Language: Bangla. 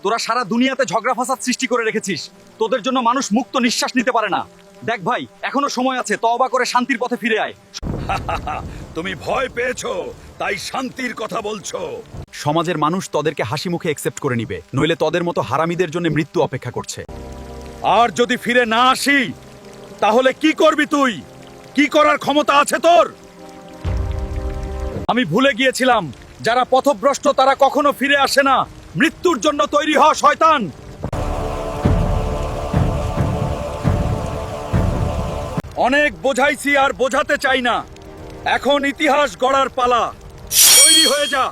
তোরা সারা দুনিয়াতে ঝগড়া ফাসাদ সৃষ্টি করে রেখেছিস। তোদের জন্য মানুষ মুক্ত নিঃশ্বাস নিতে পারে না। দেখ ভাই, এখনো সময় আছে, তওবা করে শান্তির পথে ফিরে আয়। তুমি ভয় পেয়েছো তাই শান্তির কথা বলছো। সমাজের মানুষ তোদেরকে হাসি মুখে অ্যাকসেপ্ট করে নিবে, নইলে তোদের মতো হারামিদের জন্য মৃত্যু অপেক্ষা করছে। আর যদি ফিরে না আসি তাহলে কি করবি তুই? কি করার ক্ষমতা আছে তোর? আমি ভুলে গিয়েছিলাম, যারা পথভ্রষ্ট তারা কখনো ফিরে আসে না। মৃত্যুর জন্য তৈরি হ শয়তান। অনেক বোঝাইছি আর বোঝাতে চাই না। এখন ইতিহাস গড়ার পালা। তৈরি হয়ে যা।